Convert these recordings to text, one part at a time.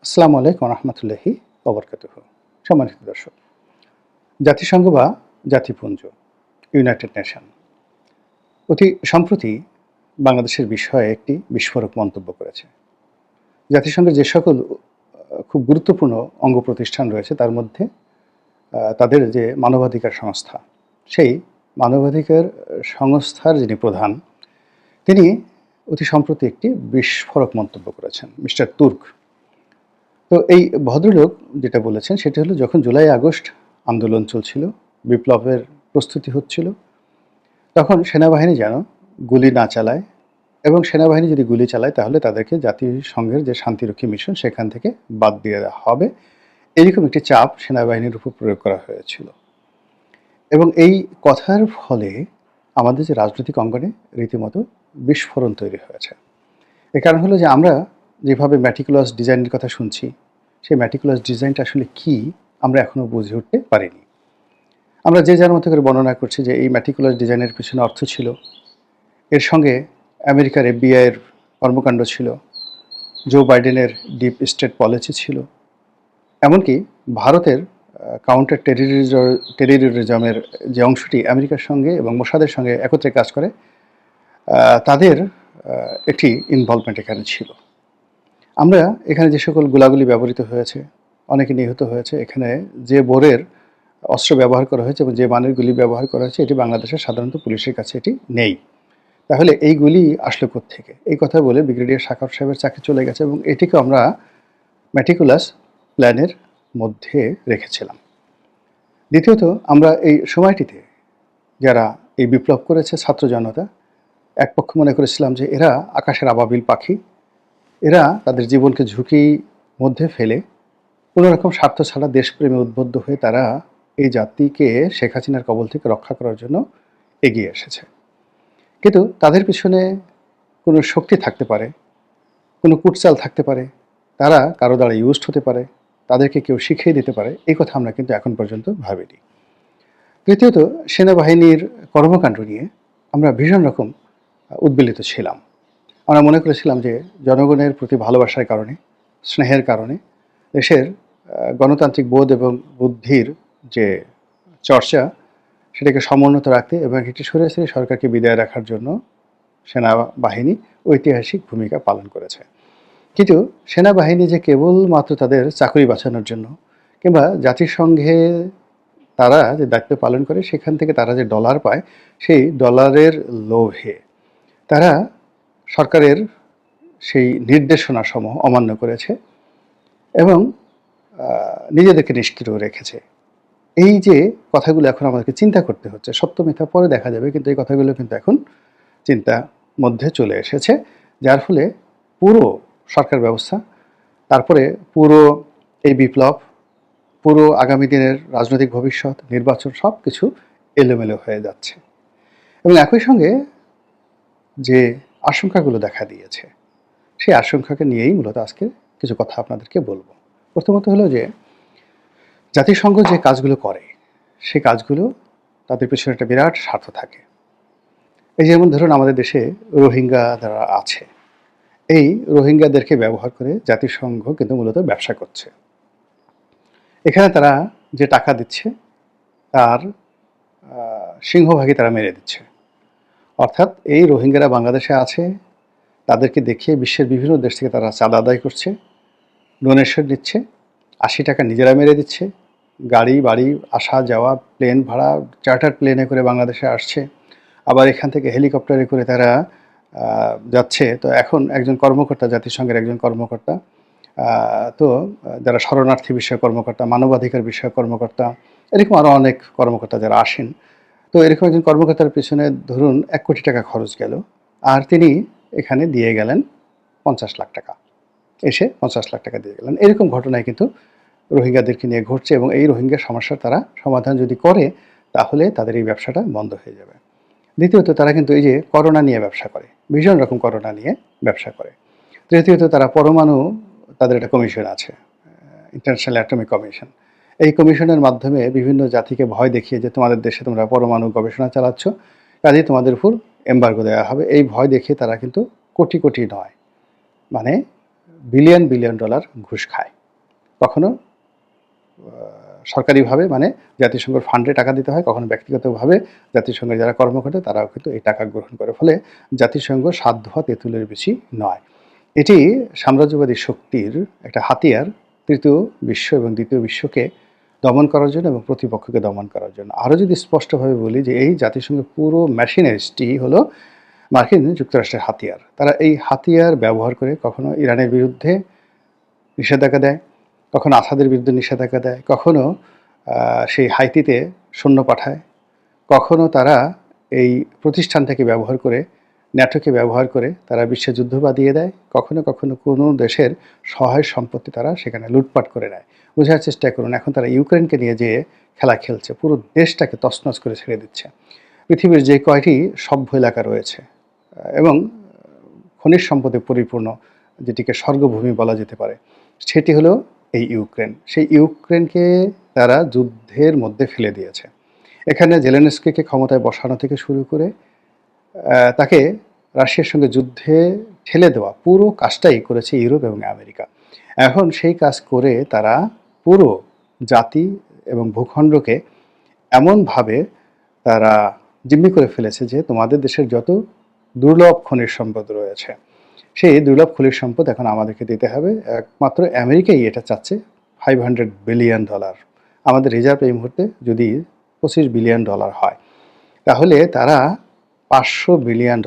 আসসালামু আলাইকুম রহমতুল্লাহি ওবরকাতুহু। সম্মানিত দর্শক, জাতিসংঘ বা জাতিপুঞ্জ ইউনাইটেড নেশন অতি সম্প্রতি বাংলাদেশের বিষয়ে একটি বিস্ফোরক মন্তব্য করেছে। জাতিসংঘের যে সকল খুব গুরুত্বপূর্ণ অঙ্গ প্রতিষ্ঠান রয়েছে তার মধ্যে তাদের যে মানবাধিকার সংস্থা, সেই মানবাধিকার সংস্থার যিনি প্রধান, তিনি অতি সম্প্রতি একটি বিস্ফোরক মন্তব্য করেছেন, মিস্টার তুর্ক। তো এই ভদ্রলোক যেটা বলেছেন সেটা হলো, যখন জুলাই আগস্ট আন্দোলন চলছিল, বিপ্লবের প্রস্তুতি হচ্ছিল, তখন সেনাবাহিনী যেন গুলি না চালায়, এবং সেনাবাহিনী যদি গুলি চালায় তাহলে তাদেরকে জাতিসংঘের যে শান্তিরক্ষী মিশন সেখান থেকে বাদ দিয়ে দেওয়া হবে, এরকম একটি চাপ সেনাবাহিনীর উপর প্রয়োগ করা হয়েছিল। এবং এই কথার ফলে আমাদের যে রাজনৈতিক অঙ্গনে রীতিমতো বিস্ফোরণ তৈরি হয়েছে। এর কারণ হলো যে আমরা যেভাবে ম্যাটিকুলাস ডিজাইনের কথা শুনছি, সেই ম্যাটিকুলাস ডিজাইনটা আসলে কী আমরা এখনও বুঝে উঠতে পারিনি। আমরা যে যার মতো করে বর্ণনা করছি যে এই ম্যাটিকুলাস ডিজাইনের পিছনে অর্থ ছিল, এর সঙ্গে আমেরিকার এফবিআইয়ের কর্মকাণ্ড ছিল, জো বাইডেনের ডিপ স্টেট পলিসি ছিল, এমনকি ভারতের কাউন্টার টেররিজমের যে অংশটি আমেরিকার সঙ্গে এবং মোসাদের সঙ্গে একত্রে কাজ করে, তাদের একটি ইনভলভমেন্ট এখানে ছিল। আমরা এখানে যে সকল গোলাগুলি ব্যবহৃত হয়েছে, অনেকে নিহত হয়েছে, এখানে যে বোরের অস্ত্র ব্যবহার করা হয়েছে এবং যে মানের গুলি ব্যবহার করা হয়েছে, এটি বাংলাদেশের সাধারণত পুলিশের কাছে এটি নেই। তাহলে এই গুলি আসলো কোত্থেকে? এই কথা বলে ব্রিগেডিয়ার সাখাওয়াত সাহেবের চাকরি চলে গেছে, এবং এটিকে আমরা ম্যাটিকুলাস প্ল্যানের মধ্যে রেখেছিলাম। দ্বিতীয়ত, আমরা এই সময়টিতে যারা এই বিপ্লব করেছে ছাত্র জনতা, এক পক্ষ মনে করেছিলাম যে এরা আকাশের আবাবিল পাখি, এরা তাদের জীবনকে ঝুঁকির মধ্যে ফেলে কোনোরকম স্বার্থ ছাড়া দেশপ্রেমে উদ্বুদ্ধ হয়ে তারা এই জাতিকে শেখ হাসিনার কবল থেকে রক্ষা করার জন্য এগিয়ে এসেছে। কিন্তু তাদের পিছনে কোনো শক্তি থাকতে পারে, কোনো কুটচাল থাকতে পারে, তারা কারো দ্বারা ইউজড হতে পারে, তাদেরকে কেউ শিখিয়ে দিতে পারে, এই কথা আমরা কিন্তু এখন পর্যন্ত ভাবিনি। তৃতীয়ত, সেনাবাহিনীর কর্মকাণ্ড নিয়ে আমরা ভীষণ রকম উদ্বেলিত ছিলাম। আমরা মনে করেছিলাম যে জনগণের প্রতি ভালোবাসার কারণে, স্নেহের কারণে, দেশের গণতান্ত্রিক বোধ এবং বুদ্ধির যে চর্চা, সেটাকে সমুন্নত রাখতে এবং একটি স্বৈরাচারী সরকারকে বিদায় রাখার জন্য সেনাবাহিনী ঐতিহাসিক ভূমিকা পালন করেছে। কিন্তু সেনাবাহিনী যে কেবলমাত্র তাদের চাকরি বাঁচানোর জন্য, কিংবা জাতিসংঘে তারা যে দায়িত্ব পালন করে সেখান থেকে তারা যে ডলার পায়, সেই ডলারের লোভে তারা সরকারের সেই নির্দেশনাসমূহ অমান্য করেছে এবং নিজেদেরকে নিষ্ক্রিয় রেখেছে। এই যে কথাগুলো এখন আমাদেরকে চিন্তা করতে হচ্ছে, সত্য মিথ্যা পরে দেখা যাবে, কিন্তু এই কথাগুলো কিন্তু এখন চিন্তার মধ্যে চলে এসেছে, যার ফলে পুরো সরকার ব্যবস্থা, তারপরে পুরো এই বিপ্লব, পুরো আগামী দিনের রাজনৈতিক ভবিষ্যৎ, নির্বাচন, সব কিছু এলোমেলো হয়ে যাচ্ছে। এবং একই সঙ্গে যে আশঙ্কাগুলো দেখা দিয়েছে, সেই আশঙ্কাকে নিয়েই মূলত আজকে কিছু কথা আপনাদেরকে বলবো। প্রথমত হলো যে জাতিসংঘ যে কাজগুলো করে, সেই কাজগুলো তাদের পেছনে একটা বিরাট স্বার্থ থাকে। এই যেমন ধরুন, আমাদের দেশে রোহিঙ্গা যারা আছে, এই রোহিঙ্গাদেরকে ব্যবহার করে জাতিসংঘ কিন্তু মূলত ব্যবসা করছে। এখানে তারা যে টাকা দিচ্ছে তার সিংহভাগই তারা মেরে দিচ্ছে। অর্থাৎ এই রোহিঙ্গারা বাংলাদেশে আছে, তাদেরকে দেখিয়ে বিশ্বের বিভিন্ন দেশ থেকে তারা চাঁদা আদায় করছে, ডোনেশন দিচ্ছে, 80 টাকা নিজেরা মেরে দিচ্ছে, গাড়ি বাড়ি আসা যাওয়া, প্লেন ভাড়া, চার্টার প্লেনে করে বাংলাদেশে আসছে, আবার এখান থেকে হেলিকপ্টারে করে তারা যাচ্ছে। তো এখন একজন কর্মকর্তা, জাতিসংঘের একজন কর্মকর্তা, তো যারা শরণার্থী বিষয়ক কর্মকর্তা, মানবাধিকার বিষয়ক কর্মকর্তা, এরকম আরও অনেক কর্মকর্তা যারা আসেন, তো এরকম একজন কর্মকর্তার পিছনে ধরুন 1 কোটি টাকা খরচ গেল, আর তিনি এখানে দিয়ে গেলেন 50 লাখ টাকা, এসে 50 লাখ টাকা দিয়ে গেলেন। এরকম ঘটনায় কিন্তু রোহিঙ্গাদেরকে নিয়ে ঘটছে, এবং এই রোহিঙ্গা সমস্যার তারা সমাধান যদি করে তাহলে তাদের এই ব্যবসাটা বন্ধ হয়ে যাবে। দ্বিতীয়ত, তারা কিন্তু এই যে করোনা নিয়ে ব্যবসা করে, ভীষণ রকম করোনা নিয়ে ব্যবসা করে। তৃতীয়ত, তারা পরমাণু, তাদের একটা কমিশন আছে, ইন্টারন্যাশনাল অ্যাটমিক কমিশন। এই কমিশনের মাধ্যমে বিভিন্ন জাতিকে ভয় দেখিয়ে যে তোমাদের দেশে তোমরা পরমাণু গবেষণা চালাচ্ছ, কাজেই তোমাদের উপর এম্বার্গো দেওয়া হবে, এই ভয় দেখিয়ে তারা কিন্তু কোটি কোটি নয়, মানে বিলিয়ন বিলিয়ন ডলার ঘুষ খায়। কখনো সরকারিভাবে মানে জাতিসংঘের ফান্ডে টাকা দিতে হয়, কখনো ব্যক্তিগতভাবে জাতিসংঘের যারা কর্মকর্তা তারাও কিন্তু এই টাকা গ্রহণ করে। ফলে জাতিসংঘ সাধ্য তেঁতুলের বেশি নয়। এটি সাম্রাজ্যবাদী শক্তির একটা হাতিয়ার তৃতীয় বিশ্ব এবং দ্বিতীয় বিশ্বকে দমন করার জন্য এবং প্রতিপক্ষকে দমন করার জন্য। আরও যদি স্পষ্টভাবে বলি যে এই জাতিসংঘের পুরো মেশিনারিজটি হলো মার্কিন যুক্তরাষ্ট্রের হাতিয়ার। তারা এই হাতিয়ার ব্যবহার করে কখনো ইরানের বিরুদ্ধে নিষেধাজ্ঞা দেয়, কখনো আসাদের বিরুদ্ধে নিষেধাজ্ঞা দেয়, কখনো সেই হাইতিতে সৈন্য পাঠায়, কখনো তারা এই প্রতিষ্ঠানটাকে ব্যবহার করে ন্যাটোকে ব্যবহার করে তারা বিশ্বে যুদ্ধ বাঁধিয়ে দেয়, কখনো কখনো কোনো দেশের সহায় সম্পত্তি তারা সেখানে লুটপাট করে নেয়। বোঝার চেষ্টা করুন, এখন তারা ইউক্রেনকে নিয়ে যেয়ে খেলা খেলছে, পুরো দেশটাকে তছনছ করে ছেড়ে দিচ্ছে। পৃথিবীর যে কয়টি সভ্য এলাকা রয়েছে এবং খনিজ সম্পদে পরিপূর্ণ, যেটিকে স্বর্গভূমি বলা যেতে পারে, সেটি হলো এই ইউক্রেন। সেই ইউক্রেনকে তারা যুদ্ধের মধ্যে ফেলে দিয়েছে। এখানে জেলেনস্কিকে ক্ষমতায় বসানো থেকে শুরু করে তাকে রাশিয়ার সঙ্গে যুদ্ধে ঠেলে দেওয়া পুরো কাজটাই করেছে ইউরোপ এবং আমেরিকা। এখন সেই কাজ করে তারা পুরো জাতি এবং ভূখণ্ডকে এমনভাবে তারা জিম্মি করে ফেলেছে যে তোমাদের দেশের যত দুর্লভ খনিজ সম্পদ রয়েছে সেই দুর্লভ খনিজ সম্পদ এখন আমাদেরকে দিতে হবে। একমাত্র আমেরিকাই এটা চাচ্ছে $500 বিলিয়ন। আমাদের রিজার্ভ এই মুহূর্তে যদি $25 বিলিয়ন হয়, তাহলে তারা $500 বিলিয়ন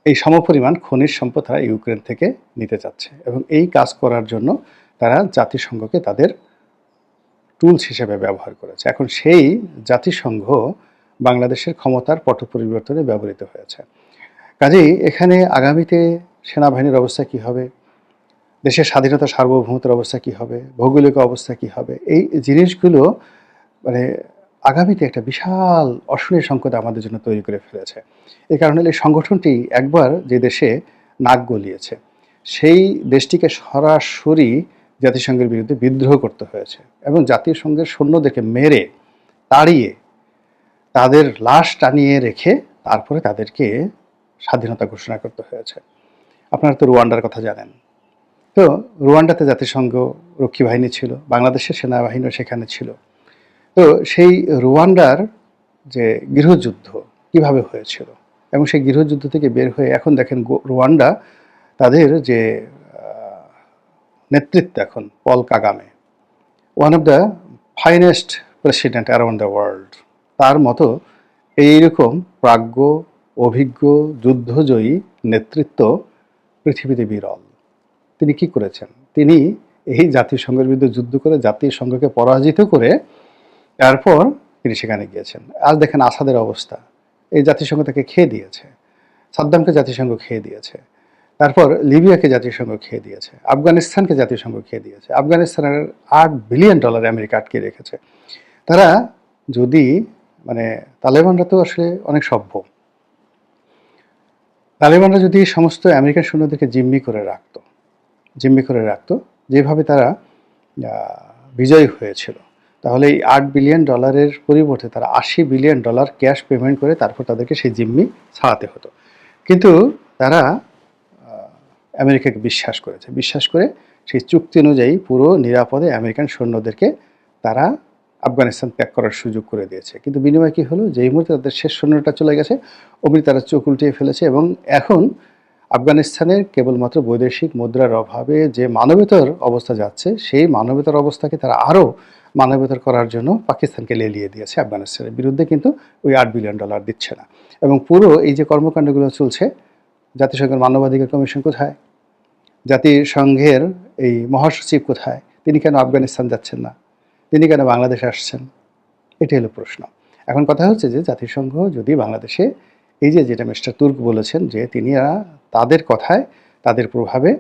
এই সমপরিমাণ খনিজ সম্পদ তারা ইউক্রেন থেকে নিতে চাচ্ছে এবং এই কাজ করার জন্য তারা জাতিসংঘকে তাদের টুলস হিসেবে ব্যবহার করেছে। এখন সেই জাতিসংঘ বাংলাদেশের ক্ষমতার পট পরিবর্তনে ব্যবহৃত হয়েছে। কাজেই এখানে আগামীতে সেনাবাহিনীর অবস্থা কী হবে, দেশের স্বাধীনতা সার্বভৌমত্বের অবস্থা কী হবে, ভৌগোলিক অবস্থা কী হবে, এই জিনিসগুলো মানে আগামীতে একটা বিশাল অশনি সংকট আমাদের জন্য তৈরি করে ফেলেছে। এই কারণে এই সংগঠনটি একবার যে দেশে নাক গলিয়েছে সেই দেশটিকে সরাসরি জাতিসংঘের বিরুদ্ধে বিদ্রোহ করতে হয়েছে এবং জাতিসংঘের সৈন্যদেরকে মেরে তাড়িয়ে তাদের লাশ টানিয়ে রেখে তারপরে তাদেরকে স্বাধীনতা ঘোষণা করতে হয়েছে। আপনারা তো রুয়ান্ডার কথা জানেন। তো রুয়ান্ডাতে জাতিসংঘ রক্ষী বাহিনী ছিল, বাংলাদেশের সেনাবাহিনীও সেখানে ছিল। তো সেই রুয়ান্ডার যে গৃহযুদ্ধ কিভাবে হয়েছিল এবং সেই গৃহযুদ্ধ থেকে বের হয়ে এখন দেখেন রুয়ান্ডা তাদের যে নেতৃত্ব এখন Paul Kagame, one of the finest president around the world, তার মতো এইরকম প্রাজ্ঞ অভিজ্ঞ যুদ্ধজয়ী নেতৃত্ব পৃথিবীতে বিরল। তিনি কি করেছেন? তিনি এই জাতিসংঘের বিরুদ্ধে যুদ্ধ করে জাতিসংঘকে পরাজিত করে তারপর তিনি সেখানে গিয়েছেন। আজ দেখেন আসাদের অবস্থা, এই জাতিসংঘ তাকে খেয়ে দিয়েছে, সাদ্দামকে জাতিসংঘ খেয়ে দিয়েছে, তারপর লিবিয়াকে জাতিসংঘ খেয়ে দিয়েছে, আফগানিস্তানকে জাতিসংঘ খেয়ে দিয়েছে। আফগানিস্তানের $8 বিলিয়ন আমেরিকা আটকে রেখেছে। তারা যদি মানে তালেবানরা তো আসলে অনেক সভ্য, তালেবানরা যদি সমস্ত আমেরিকান সৈন্যদেরকে জিম্মি করে রাখতো যেভাবে তারা বিজয়ী হয়েছিল, তাহলে এই $8 বিলিয়ন পরিবর্তে তারা $80 বিলিয়ন ক্যাশ পেমেন্ট করে তারপর তাদেরকে সেই জিম্মি ছাড়াতে হতো। কিন্তু তারা আমেরিকাকে বিশ্বাস করে সেই চুক্তি অনুযায়ী পুরো নিরাপদে আমেরিকান সৈন্যদেরকে তারা আফগানিস্তান ত্যাগ করার সুযোগ করে দিয়েছে। কিন্তু বিনিময়ে কী হলো, যেই মুহূর্তে তাদের শেষ সৈন্যটা চলে গেছে অমনি তারা চোখ উল্টিয়ে ফেলেছে এবং এখন আফগানিস্তানের কেবলমাত্র বৈদেশিক মুদ্রার অভাবে যে মানবেতর অবস্থা যাচ্ছে, সেই মানবেতর অবস্থাকে তারা আরও মানবেতর করার জন্য পাকিস্তানকে লেলিয়ে দিয়েছে আফগানিস্তানের বিরুদ্ধে, কিন্তু ওই $8 বিলিয়ন দিচ্ছে না। এবং পুরো এই যে কর্মকাণ্ডগুলো চলছে, জাতিসংঘের মানবাধিকার কমিশন কোথায়, জাতিসংঘের এই মহাসচিব কোথায়, তিনি কেন আফগানিস্তান যাচ্ছেন না, তিনি কেন বাংলাদেশে আসছেন, এটি হলো প্রশ্ন। এখন কথা হচ্ছে যে জাতিসংঘ যদি বাংলাদেশে এই যেটা মিস্টার তুর্ক বলেছেন যে তিনি তাদের কথায় তাদের প্রভাবে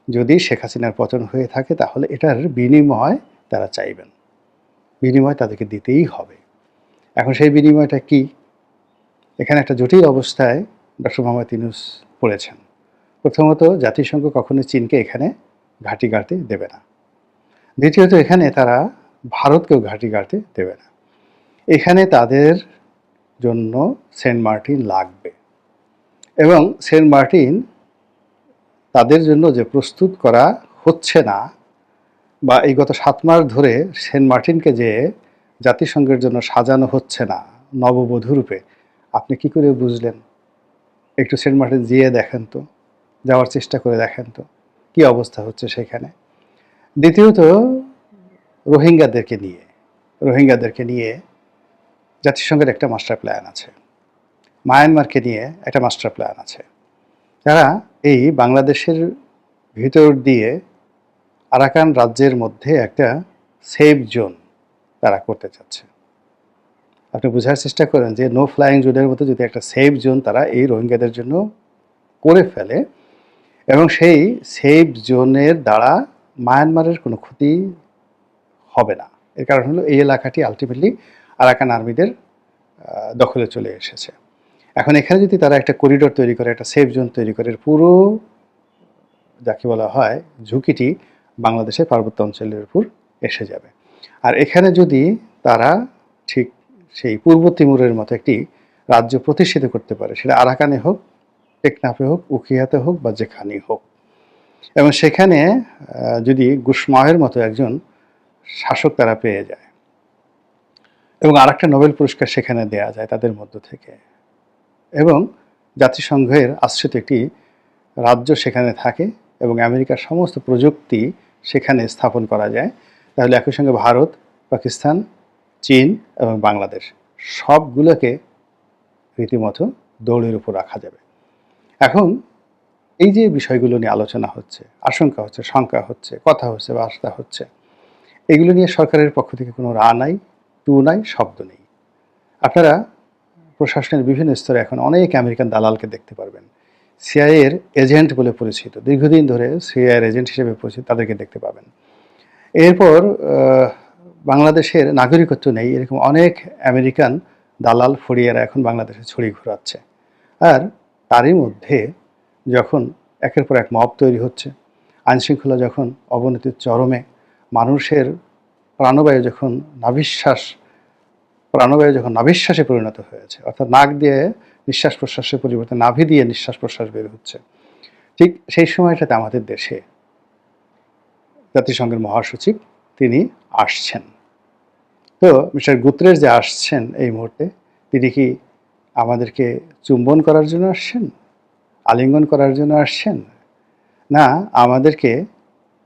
যদি শেখ হাসিনার পতন হয়ে থাকে তাহলে এটার বিনিময় তারা চাইবেন, বিনিময় তাদেরকে দিতেই হবে। এখন সেই বিনিময়টা কি? এখানে একটা জটিল অবস্থায় ডক্টর মোহাম্মদ ইউনূস পড়েছেন। প্রথমত, জাতিসংঘ কখনো চীনকে এখানে ঘাঁটি গাড়তে দেবে না। দ্বিতীয়ত, এখানে তারা ভারতকেও ঘাঁটি গাড়তে দেবে না। এখানে তাদের জন্য সেন্ট মার্টিন লাগবে এবং সেন্ট মার্টিন তাদের জন্য যে প্রস্তুত করা হচ্ছে না, বা এই গত 7 মাস ধরে সেন্ট মার্টিনকে যে জাতিসংঘের জন্য সাজানো হচ্ছে না নববধূ রূপে, আপনি কি করে বুঝলেন? একটু সেন্ট মার্টিন যেয়ে দেখেন তো, যাওয়ার চেষ্টা করে দেখেন তো কি অবস্থা হচ্ছে সেখানে। দ্বিতীয়ত, রোহিঙ্গাদেরকে নিয়ে জাতিসংঘের একটা মাস্টার প্ল্যান আছে, মায়ানমারকে নিয়ে একটা মাস্টার প্ল্যান আছে। তারা এই বাংলাদেশের ভিতর দিয়ে আরাকান রাজ্যের মধ্যে একটা সেফ জোন তারা করতে চাচ্ছে। আপনি বোঝার চেষ্টা করেন যে নো ফ্লাইং জোনের মতো যদি একটা সেফ জোন তারা এই রোহিঙ্গাদের জন্য করে ফেলে, এবং সেই সেফ জোনের দ্বারা মায়ানমারের কোনো ক্ষতি হবে না। এর কারণ হলো এই এলাকাটি আলটিমেটলি আরাকান আর্মিদের দখলে চলে এসেছে। এখন এখানে যদি তারা একটা করিডোর তৈরি করে, একটা সেফ জোন তৈরি করে, পুরো যাকে বলা হয় ঝুঁকিটি বাংলাদেশের পার্বত্য অঞ্চলের উপর এসে যাবে। আর এখানে যদি তারা ঠিক সেই পূর্ব তিমুরের মতো একটি রাজ্য প্রতিষ্ঠিত করতে পারে, সেটা আরাকানে হোক, টেকনাফে হোক, উখিয়াতে হোক, বা যেখানেই হোক, এবং সেখানে যদি গুশমাহের মতো একজন শাসক তারা পেয়ে যায়, এবং আরেকটা নোবেল পুরস্কার সেখানে দেয়া যায় তাদের মধ্য থেকে, এবং জাতিসংঘের আশ্রিত একটি রাজ্য সেখানে থাকে, এবং আমেরিকার সমস্ত প্রযুক্তি সেখানে স্থাপন করা যায়, তাহলে একই সঙ্গে ভারত, পাকিস্তান, চীন এবং বাংলাদেশ সবগুলোকে রীতিমতো দৌড়ের উপর রাখা যাবে। এখন এই যে বিষয়গুলো নিয়ে আলোচনা হচ্ছে, আশঙ্কা হচ্ছে, শঙ্কা হচ্ছে, কথা হচ্ছে, বার্তা হচ্ছে, এগুলো নিয়ে সরকারের পক্ষ থেকে কোনো রা নাই, টু নাই, শব্দ নেই। আপনারা প্রশাসনের বিভিন্ন স্তরে এখন অনেক আমেরিকান দালালকে দেখতে পারবেন, সিআইএর এজেন্ট বলে পরিচিত, দীর্ঘদিন ধরে সিআইএর এজেন্ট হিসেবে পরিচিত, তাদেরকে দেখতে পাবেন। এরপর বাংলাদেশের নাগরিকত্ব নেই এরকম অনেক আমেরিকান দালাল ফড়িয়ারা এখন বাংলাদেশে ছড়িয়ে ঘোরাচ্ছে। আর তারই মধ্যে যখন একের পর এক মব তৈরি হচ্ছে, আইনশৃঙ্খলা যখন অবনতির চরমে, মানুষের প্রাণবায়ু যখন নাভিশ্বাসে পরিণত হয়েছে, অর্থাৎ নাক দিয়ে নিঃশ্বাস প্রশ্বাসের পরিবর্তে নাভি দিয়ে নিঃশ্বাস প্রশ্বাস বের হচ্ছে, ঠিক সেই সময়টাতে আমাদের দেশে জাতিসংঘের মহাসচিব তিনি আসছেন। তো মিস্টার গুতরেস যে আসছেন এই মুহূর্তে, তিনি কি আমাদেরকে চুম্বন করার জন্য আসছেন, আলিঙ্গন করার জন্য আসছেন, না আমাদেরকে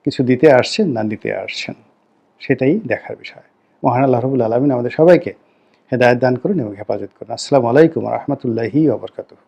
কিছু দিতে আসছেন, না দিতে আসছেন, সেটাই দেখার বিষয়। মহান আল্লাহ রাব্বুল আলামিন আমাদের সবাইকে হেদায়েত দান করুন এবং হেফাজত করুন। আসসালামু আলাইকুম ওয়া রাহমাতুল্লাহি ওয়া বারাকাতুহু।